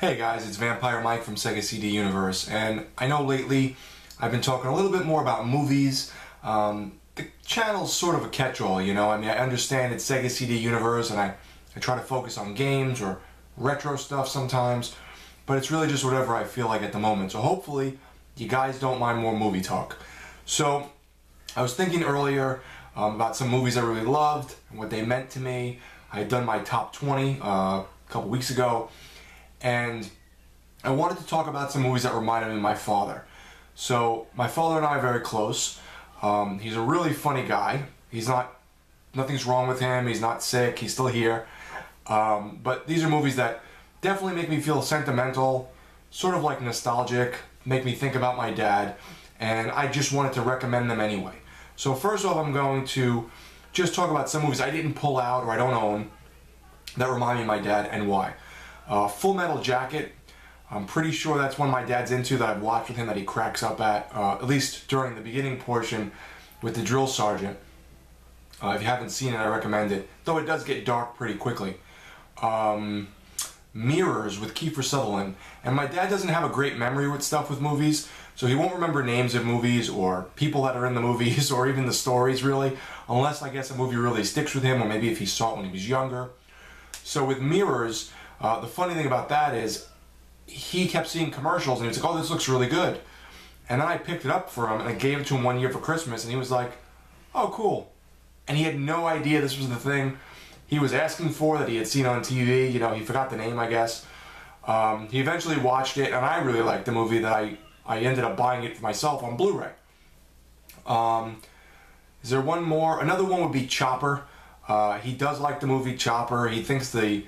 Hey guys, it's Vampire Mike from Sega CD Universe, and I know lately I've been talking a little bit more about movies. The channel's sort of a catch-all, you know. I mean, I understand it's Sega CD Universe, and I try to focus on games or retro stuff sometimes, but it's really just whatever I feel like at the moment. So hopefully you guys don't mind more movie talk. So I was thinking earlier about some movies I really loved and what they meant to me. I had done my top 20 a couple weeks ago, and I wanted to talk about some movies that reminded me of my father. So my father and I are very close. He's a really funny guy. Nothing's wrong with him. He's not sick. He's still here. But these are movies that definitely make me feel sentimental, sort of like nostalgic, make me think about my dad, and I just wanted to recommend them anyway. So first off, I'm going to just talk about some movies I didn't pull out or I don't own that remind me of my dad and why. Full Metal Jacket, I'm pretty sure that's one my dad's into that I've watched with him that he cracks up at least during the beginning portion with the drill sergeant. If you haven't seen it, I recommend it, though it does get dark pretty quickly. Mirrors with Kiefer Sutherland, and my dad doesn't have a great memory with stuff with movies, so he won't remember names of movies or people that are in the movies or even the stories really, unless I guess a movie really sticks with him, or maybe if he saw it when he was younger. So with Mirrors, the funny thing about that is he kept seeing commercials and he was like, oh, this looks really good. And then I picked it up for him and I gave it to him one year for Christmas, and he was like, oh, cool. And he had no idea this was the thing he was asking for that he had seen on TV. You know, he forgot the name, I guess. He eventually watched it, and I really liked the movie that I ended up buying it for myself on Blu-ray. Is there one more? Another one would be Chopper. He does like the movie Chopper. He thinks the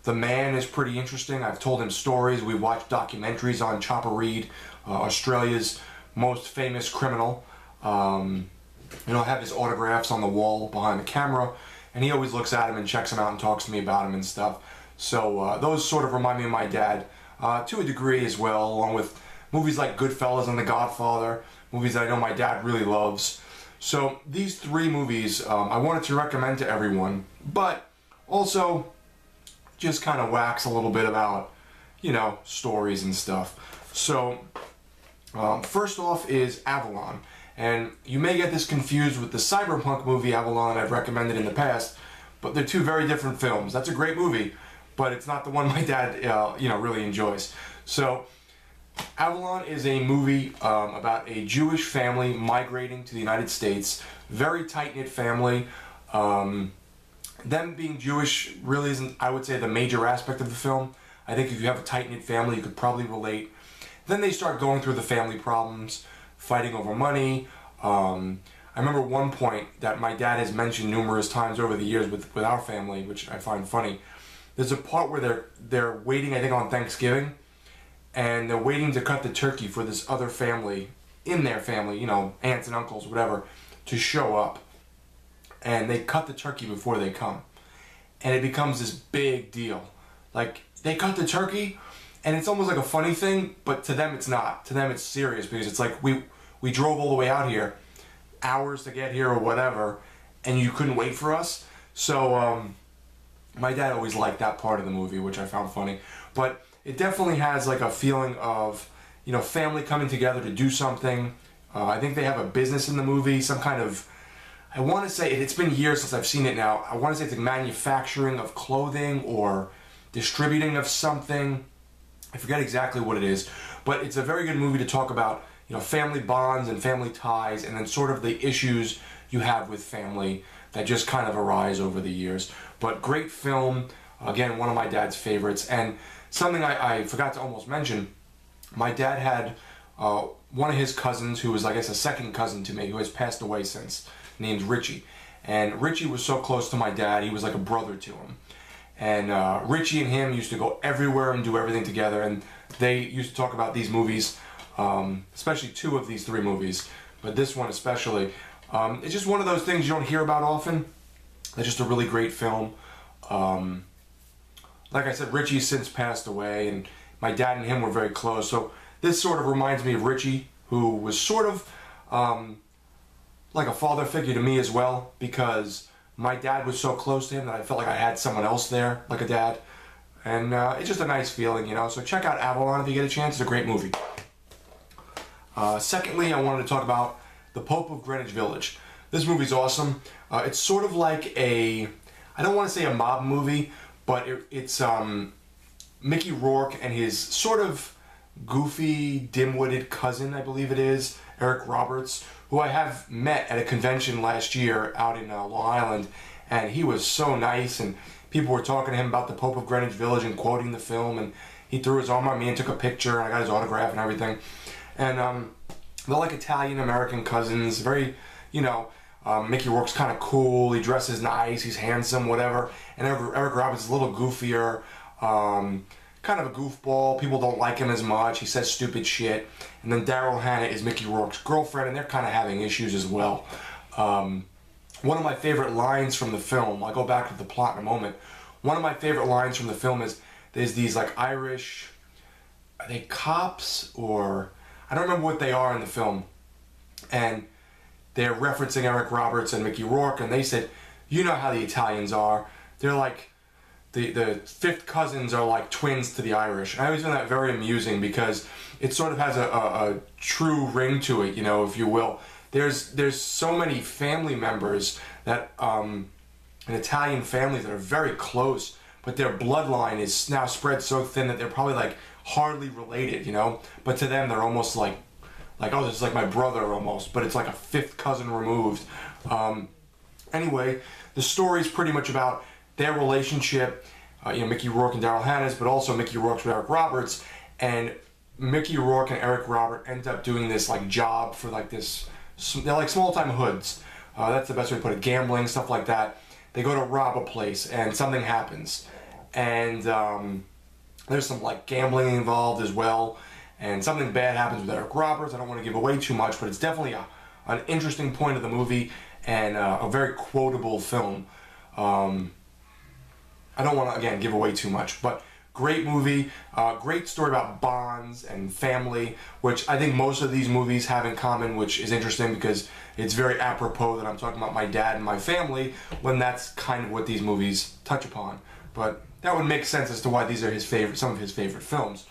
man is pretty interesting. I've told him stories. We've watched documentaries on Chopper Read, Australia's most famous criminal. You know, I have his autographs on the wall behind the camera, and he always looks at him and checks him out and talks to me about him and stuff. So those sort of remind me of my dad to a degree as well, along with movies like Goodfellas and The Godfather, movies that I know my dad really loves. So these three movies I wanted to recommend to everyone, but also just kind of wax a little bit about, you know, stories and stuff. So first off is Avalon. And you may get this confused with the cyberpunk movie Avalon I've recommended in the past, but they're two very different films. That's a great movie, but it's not the one my dad you know, really enjoys. So Avalon is a movie about a Jewish family migrating to the United States. Very tight-knit family. Them being Jewish really isn't, I would say, the major aspect of the film. I think if you have a tight-knit family, you could probably relate. Then they start going through the family problems, fighting over money. I remember one point that my dad has mentioned numerous times over the years with our family, which I find funny. There's a part where they're waiting, I think, on Thanksgiving, and they're waiting to cut the turkey for this other family, in their family, you know, aunts and uncles, whatever, to show up. And they cut the turkey before they come. And it becomes this big deal. Like, they cut the turkey, and it's almost like a funny thing, but to them it's not. To them it's serious, because it's like, we drove all the way out here, hours to get here or whatever, and you couldn't wait for us. So my dad always liked that part of the movie, which I found funny. But it definitely has like a feeling of, you know, family coming together to do something. I think they have a business in the movie, some kind of, I want to say, it's been years since I've seen it now, I want to say it's like manufacturing of clothing or distributing of something. I forget exactly what it is, but it's a very good movie to talk about, you know, family bonds and family ties, and then sort of the issues you have with family that just kind of arise over the years. But great film, again, one of my dad's favorites. And something I forgot to almost mention, my dad had one of his cousins who was, I guess, a second cousin to me, who has passed away since, named Richie. And Richie was so close to my dad, he was like a brother to him. And Richie and him used to go everywhere and do everything together, and they used to talk about these movies, especially two of these three movies, but this one especially. It's just one of those things you don't hear about often. It's just a really great film. Like I said, Richie's since passed away, and my dad and him were very close, so this sort of reminds me of Richie, who was sort of like a father figure to me as well, because my dad was so close to him that I felt like I had someone else there, like a dad. And it's just a nice feeling, you know. So check out Avalon if you get a chance. It's a great movie. Secondly, I wanted to talk about The Pope of Greenwich Village. This movie's awesome. It's sort of like a, I don't want to say a mob movie, but it's Mickey Rourke and his sort of goofy, dim-witted cousin, I believe it is, Eric Roberts, who I have met at a convention last year out in Long Island, and he was so nice, and people were talking to him about The Pope of Greenwich Village and quoting the film, and he threw his arm on me and took a picture, and I got his autograph and everything. And they're like Italian-American cousins, very, you know, Mickey Rourke's kind of cool, he dresses nice, he's handsome, whatever, and Eric Roberts is a little goofier, kind of a goofball, people don't like him as much, he says stupid shit, and then Daryl Hannah is Mickey Rourke's girlfriend, and they're kind of having issues as well. One of my favorite lines from the film, I'll go back to the plot in a moment, one of my favorite lines from the film is, there's these like Irish, are they cops, or I don't remember what they are in the film, and they're referencing Eric Roberts and Mickey Rourke, and they said, you know how the Italians are, they're like, the fifth cousins are like twins to the Irish. And I always find that very amusing because it sort of has a true ring to it, you know, if you will. There's so many family members that, in Italian families that are very close, but their bloodline is now spread so thin that they're probably like hardly related, you know, but to them they're almost like oh, this is like my brother almost, but it's like a fifth cousin removed. Anyway, the story's pretty much about their relationship, you know, Mickey Rourke and Daryl Hannah's, but also Mickey Rourke's with Eric Roberts, and Mickey Rourke and Eric Roberts end up doing this like job for like this, they're like small-time hoods, that's the best way to put it, gambling, stuff like that. They go to rob a place and something happens, and there's some like gambling involved as well, and something bad happens with Eric Roberts. I don't want to give away too much, but it's definitely an interesting point of the movie and a very quotable film. I don't want to, again, give away too much, but great movie, great story about bonds and family, which I think most of these movies have in common, which is interesting because it's very apropos that I'm talking about my dad and my family when that's kind of what these movies touch upon. But that would make sense as to why these are some of his favorite films.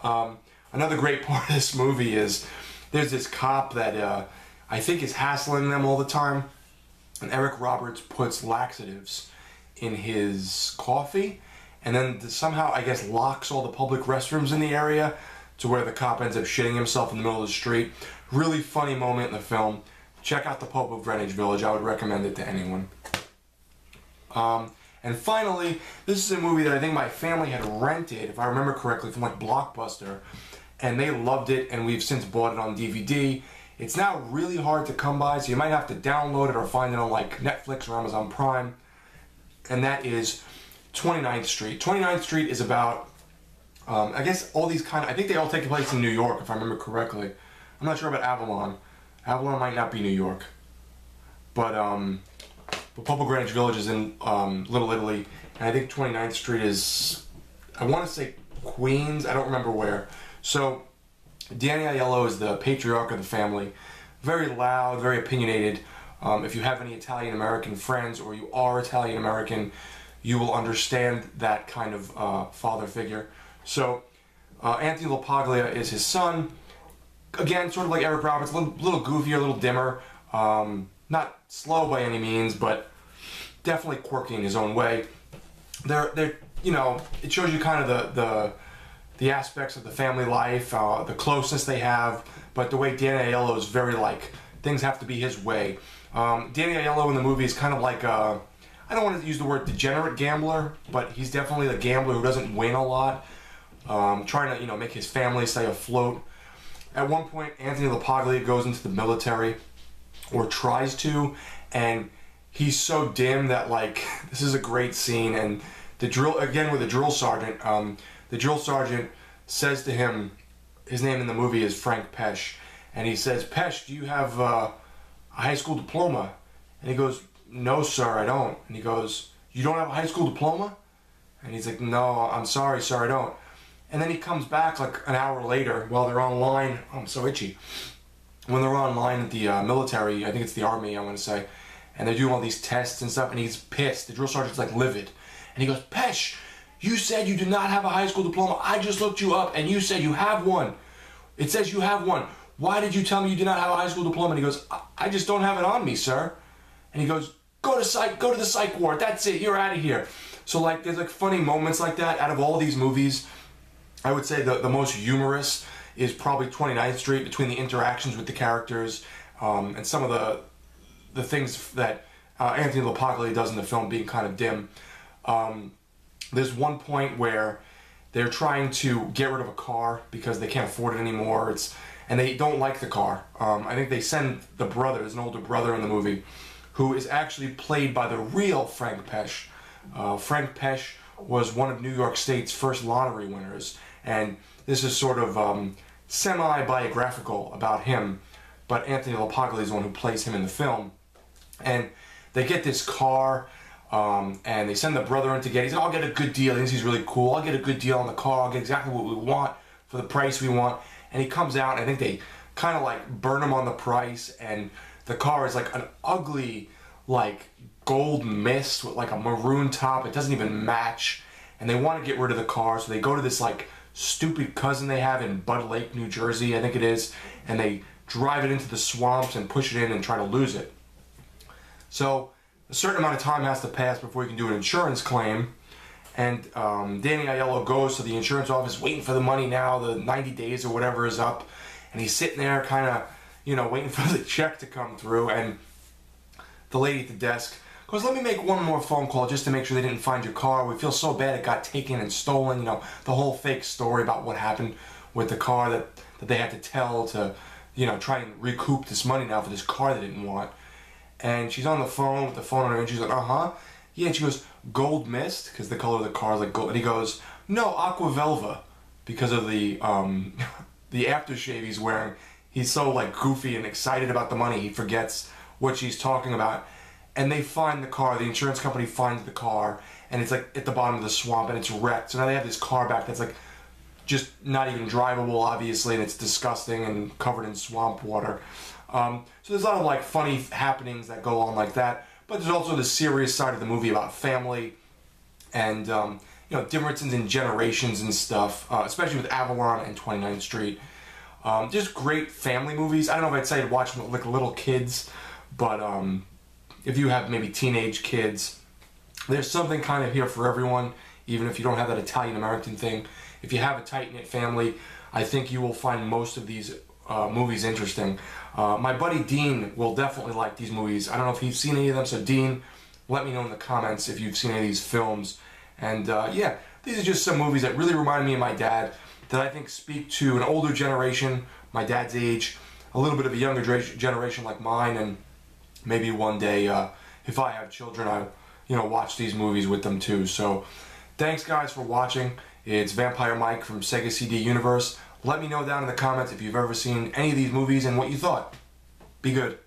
Another great part of this movie is there's this cop that I think is hassling them all the time, and Eric Roberts puts laxatives in his coffee, and then somehow, I guess, locks all the public restrooms in the area to where the cop ends up shitting himself in the middle of the street. Really funny moment in the film. Check out The Pope of Greenwich Village. I would recommend it to anyone. And finally, this is a movie that I think my family had rented, if I remember correctly, from like Blockbuster, and they loved it, and we've since bought it on DVD. It's now really hard to come by, so you might have to download it or find it on like Netflix or Amazon Prime. And that is 29th Street. 29th Street is about, I guess all these I think they all take place in New York, if I remember correctly. I'm not sure about Avalon. Avalon might not be New York. But Pope of Greenwich Village is in Little Italy, and I think 29th Street is, I want to say Queens, I don't remember where. So, Danny Aiello is the patriarch of the family. Very loud, very opinionated. If you have any Italian-American friends or you are Italian-American, you will understand that kind of father figure. So, Anthony LaPaglia is his son. Again, sort of like Eric Roberts, a little goofier, a little dimmer. Not slow by any means, but definitely quirky in his own way. They're you know, it shows you kind of the aspects of the family life, the closeness they have, but the way Danny Aiello is very like, things have to be his way. Danny Aiello in the movie is kind of like I don't want to use the word degenerate gambler, but he's definitely a gambler who doesn't win a lot, trying to, you know, make his family stay afloat. At one point, Anthony LaPaglia goes into the military, or tries to, and he's so dim that, like, this is a great scene, and the drill, again with the drill sergeant says to him, his name in the movie is Frank Pesh, and he says, "Pesh, do you have a high school diploma?" And he goes, "No, sir, I don't." And he goes, "You don't have a high school diploma?" And he's like, "No, I'm sorry, sir, I don't." And then he comes back like an hour later while they're online. Oh, I'm so itchy. When they're online at the military, I think it's the army, I want to say, and they're doing all these tests and stuff, and he's pissed. The drill sergeant's like livid. And he goes, "Pesh, You said you did not have a high school diploma. I just looked you up and you said you have one. It says you have one. Why did you tell me you did not have a high school diploma? And he goes, I just don't have it on me, sir. And he goes, go to the psych ward. That's it. You're out of here. So like, there's like funny moments like that out of all these movies. I would say the most humorous is probably 29th Street, between the interactions with the characters and some of the things that Anthony LaPaglia does in the film being kind of dim. There's one point where they're trying to get rid of a car because they can't afford it anymore. And they don't like the car. I think they send the brother, there's an older brother in the movie, who is actually played by the real Frank Pesh. Frank Pesh was one of New York State's first lottery winners, and this is sort of semi-biographical about him, but Anthony LaPaglia is the one who plays him in the film. And they get this car, and they send the brother in to get it. He's like, I'll get a good deal. He thinks he's really cool. I'll get a good deal on the car. I'll get exactly what we want for the price we want. And he comes out, and I think they kind of like burn him on the price, and the car is like an ugly, like gold mist with like a maroon top. It doesn't even match, and they want to get rid of the car, so they go to this like stupid cousin they have in Bud Lake, New Jersey, I think it is, and they drive it into the swamps and push it in and try to lose it. So a certain amount of time has to pass before you can do an insurance claim. And Danny Aiello goes to the insurance office waiting for the money now, the 90 days or whatever is up. And he's sitting there kind of, you know, waiting for the check to come through. And the lady at the desk goes, let me make one more phone call just to make sure they didn't find your car. We feel so bad it got taken and stolen. You know, the whole fake story about what happened with the car that they had to tell to, you know, try and recoup this money now for this car they didn't want. And she's on the phone with the phone on her, and she's like, uh-huh. Yeah, and she goes, gold mist, because the color of the car is like gold. And he goes, no, aqua velva, because of the aftershave he's wearing. He's so like goofy and excited about the money, he forgets what she's talking about. And they find the car, the insurance company finds the car, and it's like at the bottom of the swamp, and it's wrecked. So now they have this car back that's like just not even drivable, obviously, and it's disgusting and covered in swamp water. So there's a lot of like funny happenings that go on like that. But there's also the serious side of the movie about family and, you know, differences in generations and stuff, especially with Avalon and 29th Street. Just great family movies. I don't know if I'd say to watch them with like little kids, but if you have maybe teenage kids, there's something kind of here for everyone, even if you don't have that Italian-American thing. If you have a tight-knit family, I think you will find most of these movies interesting. My buddy Dean will definitely like these movies. I don't know if he's seen any of them, so Dean, let me know in the comments if you've seen any of these films. And yeah, these are just some movies that really remind me of my dad, that I think speak to an older generation, my dad's age, a little bit of a younger generation like mine, and maybe one day, if I have children, I'll, you know, watch these movies with them too. So thanks guys for watching. It's Vampire Mike from Sega CD Universe. Let me know down in the comments if you've ever seen any of these movies and what you thought. Be good.